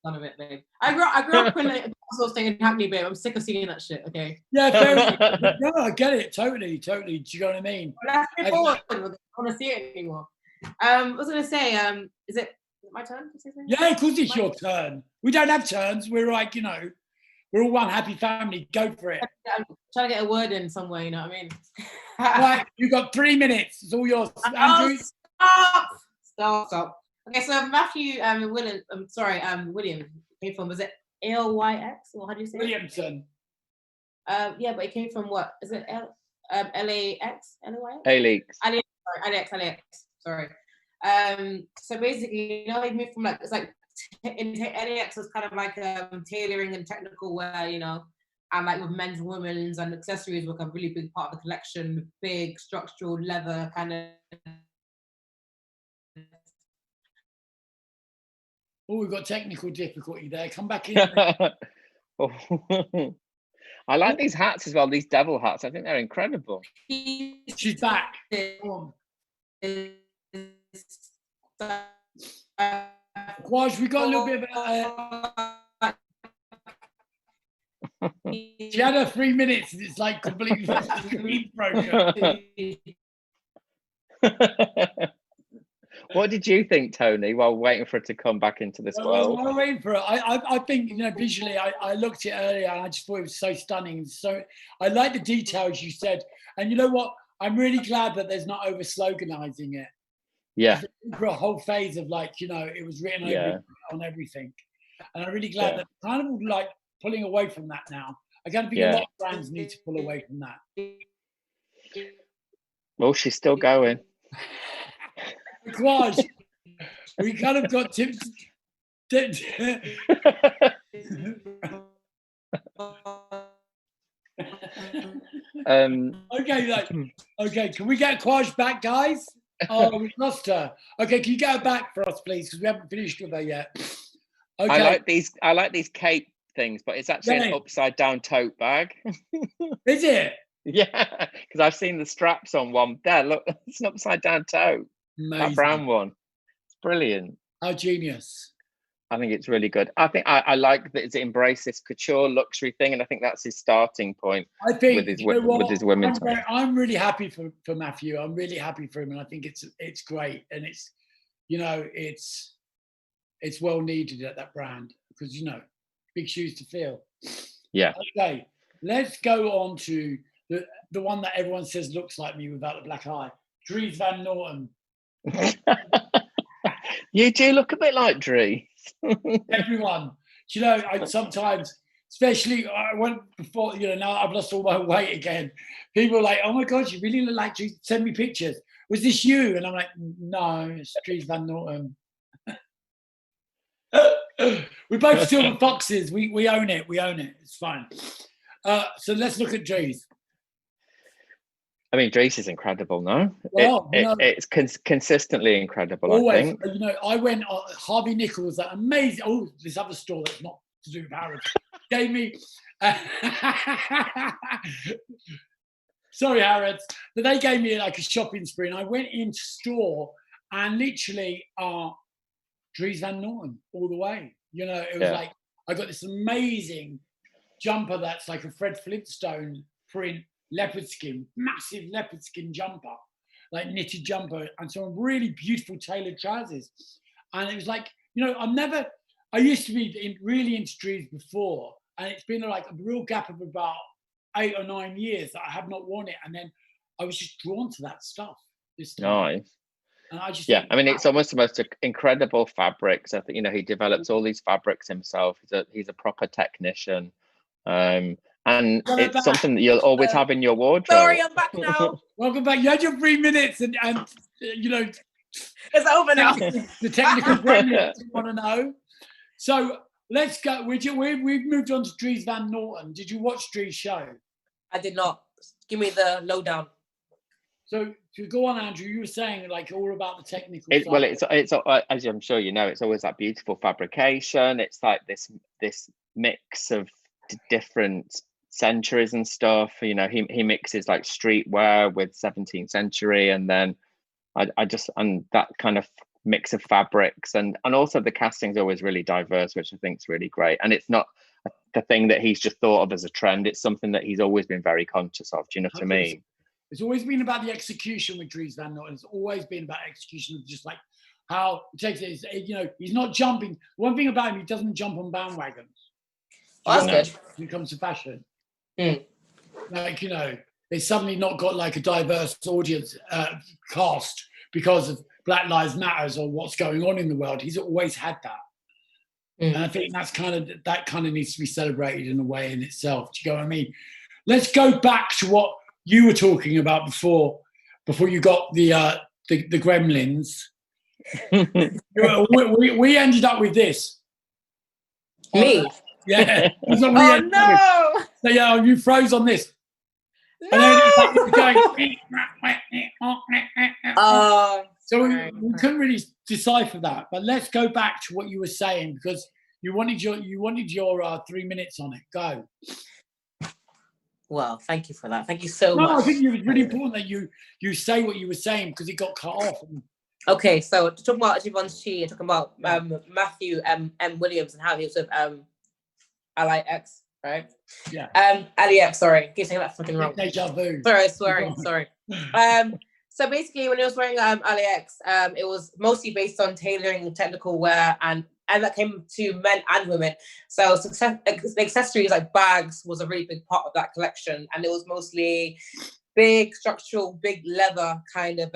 None of it, babe. I grew up when it was saying Hackney, babe. I'm sick of seeing that shit. Okay. Yeah, fair enough. No, I get it. Totally. Do you know what I mean? But I want to see it anymore. I was gonna say, is it my turn to say something? Yeah, of course it's your turn. We don't have turns. We're like, you know, we're all one happy family. Go for it. I'm trying to get a word in somewhere, you know what I mean? Right, you've got 3 minutes. It's all yours. Andrew? Stop. Okay, so Matthew William, William came from, was it L-Y-X? Or how do you say it? Williamson. Yeah, but it came from what? Is it L-A-X? L-A-Y-X? A-Leaks. Sorry. So basically, you know, he moved from like, it's like, LAX was kind of like tailoring and technical wear, you know, and like with men's, women's, and accessories were a really big part of the collection, big structural leather kind of. Oh, we've got technical difficulty there. Come back in. I like these hats as well, these devil hats. I think they're incredible. She's back. Quaj, we got a little bit of she had her 3 minutes and it's like completely broken. What did you think, Tony, while waiting for it to come back into this world? While waiting for it, I think, you know, visually, I looked at it earlier and I just thought it was so stunning. So I like the details you said. And you know what? I'm really glad that there's not over sloganizing it. Yeah. For a whole phase of like, you know, it was written on everything. And I'm really glad that kind of like pulling away from that now. I kind of think a lot of brands need to pull away from that. Well, she's still going. Quaj, we kind of got tips. Okay, can we get Quaj back, guys? Oh, we lost her. Okay, can you get her back for us, please? Because we haven't finished with her yet. Okay. I like these cape things, but it's actually an upside down tote bag. Is it? Yeah, because I've seen the straps on one. There, look, it's an upside down tote. Amazing. That brown one. It's brilliant. How genius. I think it's really good. I think I like that it's embraced this couture luxury thing, and I think that's his starting point. I think with his women's. I'm really happy for Matthew. I'm really happy for him, and I think it's great, and it's, you know, it's well needed at that brand because, you know, big shoes to fill. Yeah. Okay, let's go on to the one that everyone says looks like me without the black eye, Dries Van Noten. You do look a bit like Dries. Everyone, you know, I sometimes, especially I went before, you know, now I've lost all my weight again. People are like, "Oh my God, you really look like Dries. Send me pictures. Was this you?" And I'm like, "No, it's Dries Van Noten." We both silver foxes. We own it. We own it. It's fine. So let's look at Dries. I mean, Dries is incredible, no? Well, it's consistently incredible, always, I think. You know, I went, Harvey Nichols, that amazing, this other store that's not to do with Harrods, gave me, sorry, Harrods, but they gave me like a shopping spree, and I went into store and literally, Dries Van Noten all the way. You know, it was like, I got this amazing jumper that's like a Fred Flintstone print, leopard skin, massive leopard skin jumper, like knitted jumper, and some really beautiful tailored trousers. And it was like, you know, I used to be really into Dries before, and it's been like a real gap of about 8 or 9 years that I have not worn it. And then I was just drawn to that stuff this time. Nice. And I just I mean, it's almost the most incredible fabrics. I think, you know, he develops all these fabrics himself. He's a proper technician. And it's something that you'll always have in your wardrobe. Sorry, I'm back now. Welcome back. You had your 3 minutes, and you know, it's over now. The technical brilliance you want to know. So let's go. We've moved on to Dries Van Noten. Did you watch Dries' show? I did not. Give me the lowdown. So to go on, Andrew, you were saying like all about the technical. Well, it's as I'm sure you know, it's always that beautiful fabrication. It's like this mix of different centuries and stuff. You know, he mixes like streetwear with 17th century, and then I just, and that kind of mix of fabrics, and also the casting's always really diverse, which I think is really great. And it's not the thing that he's just thought of as a trend. It's something that he's always been very conscious of. Do you know what I mean? It's always been about the execution with Dries Van Noten. It's always been about execution of just like how it takes it. You know, he's not jumping. One thing about him, he doesn't jump on bandwagons. Oh, that's good. When it comes to fashion. Mm. Like, you know, it's suddenly not got like a diverse audience cast because of Black Lives Matters or what's going on in the world. He's always had that. And I think that kind of needs to be celebrated in a way in itself. Do you know what I mean? Let's go back to what you were talking about before you got the gremlins. we ended up with this. Me? Yeah. Oh no! So yeah, you froze on this. No! And then it's going, so we couldn't really decipher that. But let's go back to what you were saying, because you wanted your 3 minutes on it. Go. Well, thank you for that. Thank you so much. I think it was really important that you say what you were saying, because it got cut off. Okay, so talking about Givenchy and talking about Matthew M. Williams and how he was with LIX, right? Yeah. LIX, sorry. Keep saying that fucking wrong. Deja vu. Sorry. So basically, when he was wearing LIX, it was mostly based on tailoring technical wear, and that came to men and women. So the accessories like bags was a really big part of that collection, and it was mostly big structural, big leather kind of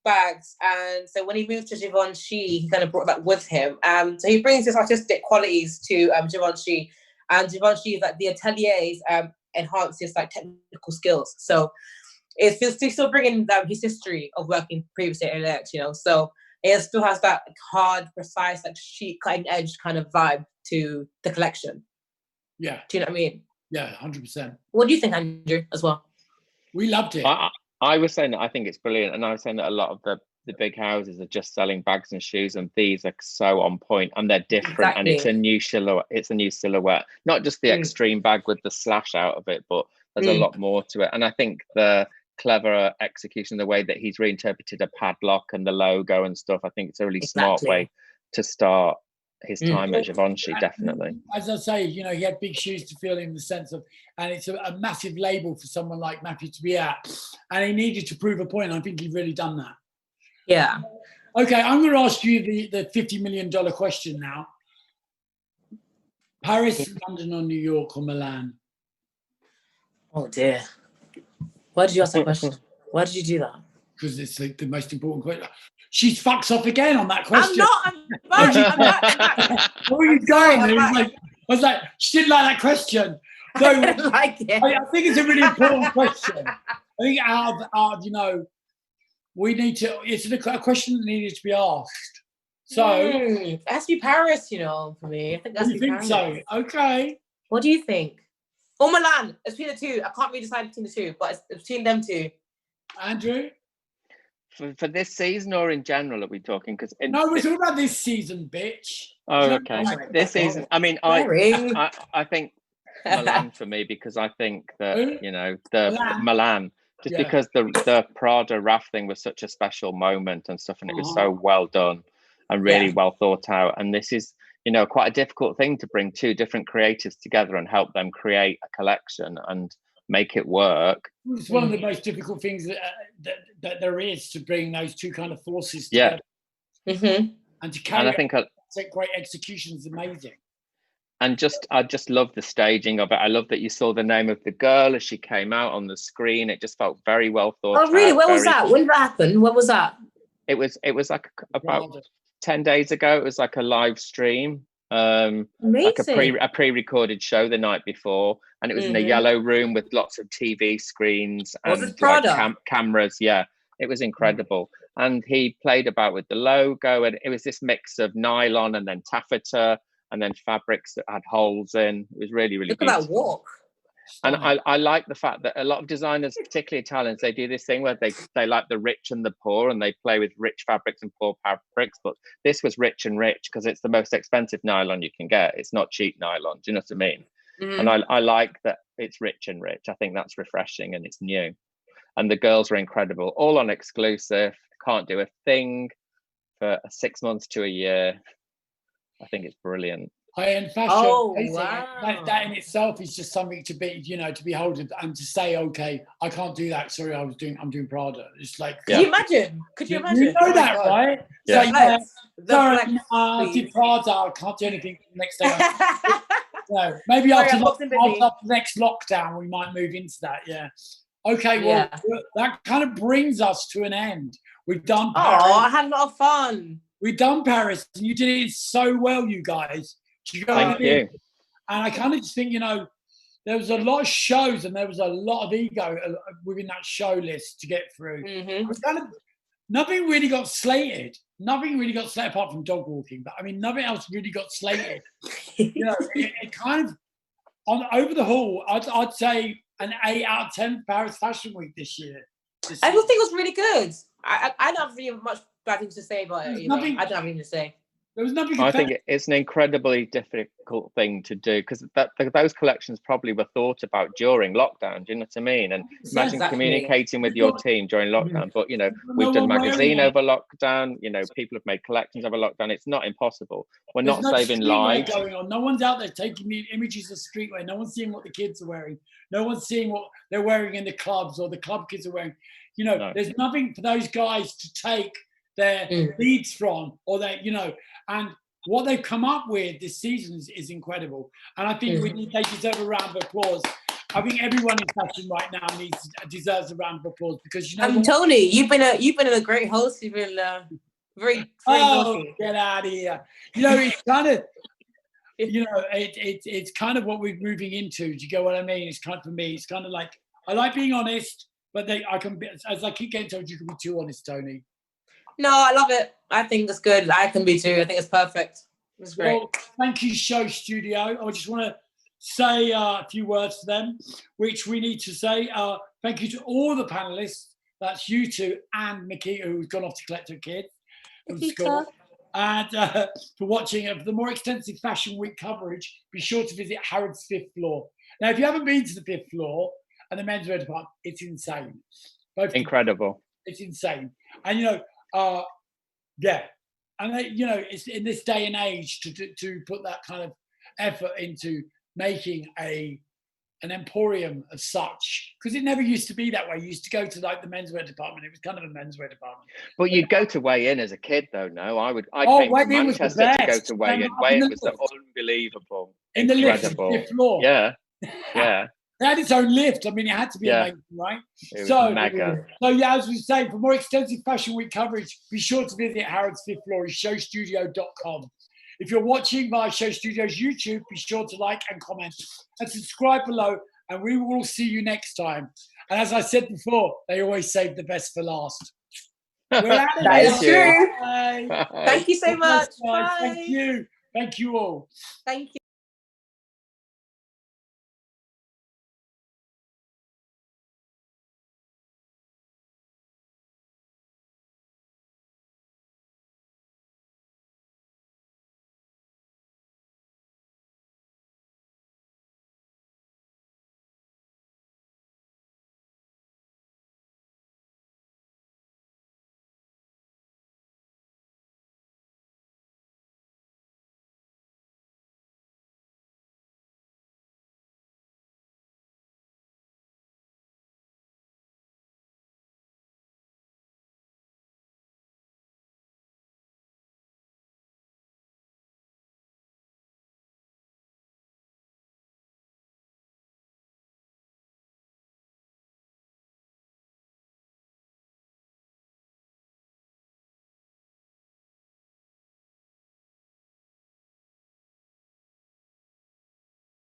bags. And so when he moved to Givenchy, he kind of brought that with him. So he brings his artistic qualities to Givenchy, and Givenchy is like the ateliers enhance his like technical skills. So it's still bringing his history of working previously at LX, you know. So it still has that hard, precise, like chic, cutting edge kind of vibe to the collection. Yeah. Do you know what I mean? Yeah, 100%. What do you think, Andrew, as well? We loved it. I was saying that I think it's brilliant, and I was saying that a lot of the big houses are just selling bags and shoes, and these are so on point, and they're different, and it's a new silhouette. It's a new silhouette, not just the extreme bag with the slash out of it, but there's a lot more to it. And I think the clever execution, the way that he's reinterpreted a padlock and the logo and stuff, I think it's a really smart way to start his time at Givenchy, definitely. As I say, you know, he had big shoes to fill in the sense of, and it's a massive label for someone like Matthew to be at, and he needed to prove a point. I think he's really done that. Yeah. Okay, I'm going to ask you the $50 million question now. Paris, London, or New York, or Milan? Oh dear. Why did you ask that question? Why did you do that? Because it's like the most important question. She fucks up again on that question. I'm back. Where are you going? I was like, she didn't like that question. So I didn't like it. I think it's a really important question. I think out of you know, we need to. It's a question that needed to be asked. So it has to be Paris, you know, for me. I think that's. You think Paris. so? Okay. What do you think? Or Milan? It's between the two. I can't really decide between the two, but it's between them two. Andrew. For this season or in general are we talking? Because no, we're talking about this season, bitch. Oh, okay. This season. I mean, I think Milan for me, because I think that you know Milan just because the Prada Raf thing was such a special moment and stuff, and it was so well done and really well thought out. And this is, you know, quite a difficult thing to bring two different creatives together and help them create a collection and make it work. It's one of the most difficult things that there is, to bring those two kind of forces together. And to carry, and I think great execution is amazing. And I just love the staging of it. I love that you saw the name of the girl as she came out on the screen. It just felt very well thought out. Oh, really? When was that? When did that happen? When was that? It was like about 10 days ago. It was like a live stream. Like a pre-recorded show the night before, and it was in a yellow room with lots of TV screens and like cameras. Yeah, it was incredible. And he played about with the logo, and it was this mix of nylon and then taffeta and then fabrics that had holes in. It was really, really beautiful. Look at that walk. And I like the fact that a lot of designers, particularly Italians, they do this thing where they like the rich and the poor, and they play with rich fabrics and poor fabrics. But this was rich and rich because it's the most expensive nylon you can get. It's not cheap nylon. Do you know what I mean? And I like that it's rich and rich. I think that's refreshing and it's new. And the girls were incredible, all on exclusive. Can't do a thing for 6 months to a year. I think it's brilliant. high-end fashion. Oh, Amazing. wow. That in itself is just something to be, to behold and to say, okay, I can't do that. Sorry, I'm doing Prada. It's like, Could you imagine? Could you imagine? You know that, right? Yeah. So, sorry, flex, I did Prada. I can't do anything the next day. No, maybe Sorry, after the next lockdown, we might move into that. Yeah. Okay. Well, that kind of brings us to an end. We've done Paris. Oh, I had a lot of fun. We've done Paris, and you did it so well, you guys. Thank you. And I kind of just think, there was a lot of shows, and there was a lot of ego within that show list to get through. Mm-hmm. Nothing really got slated. Nothing really got slated apart from dog walking. But I mean, nothing else really got slated. It kind of over the whole. I'd say an 8 out of 10 Paris Fashion Week this year. I don't think it was really good. I don't have really much bad things to say about it. I don't have anything to say. There was nothing. I think it's an incredibly difficult thing to do because those collections probably were thought about during lockdown. Do you know what I mean? And imagine communicating with your team during lockdown. But we've done magazine over lockdown. People have made collections over lockdown. It's not impossible. We're not saving lives. Going on. No one's out there taking the images of streetwear. No one's seeing what the kids are wearing. No one's seeing what they're wearing in the clubs or the club kids are wearing. There's nothing for those guys to take their leads from, or and what they've come up with this season is incredible. And I think they deserve a round of applause. I think everyone in fashion right now deserves a round of applause because Tony, you've been a great host. You've been very naughty. Get out of here. It's kind of it's kind of what we're moving into. Do you get what I mean? It's kind of, for me, it's kind of like I like being honest, but I can be, as I keep getting told, you can be too honest, Tony. No, I love it. I think it's good. I can be too. I think it's perfect. It's great. Well, thank you, Show Studio. I just want to say a few words to them, which we need to say. Thank you to all the panelists. That's you two and Nikkita, who's gone off to collect her kid from school. And for watching. For the more extensive Fashion Week coverage, be sure to visit Harrods 5th floor. Now, if you haven't been to the 5th floor and the menswear department, it's insane. Incredible. It's insane. And, and it's in this day and age to put that kind of effort into making an emporium of such, because it never used to be that way. You used to go to the menswear department. It was kind of a menswear department. But you'd go to weigh in as a kid, though. No, I came to Manchester to go to weigh in. Weigh in was unbelievable, in the incredible. Lift floor. Yeah. It had its own lift. I mean, it had to be amazing, right? It was mega. So as we say, for more extensive Fashion Week coverage, be sure to visit Harrods 5th floor, showstudio.com. If you're watching via Show Studio's YouTube, be sure to like and comment and subscribe below, and we will see you next time. And as I said before, they always save the best for last. That is true. Thank you so much. Bye. Thank you. Thank you all. Thank you.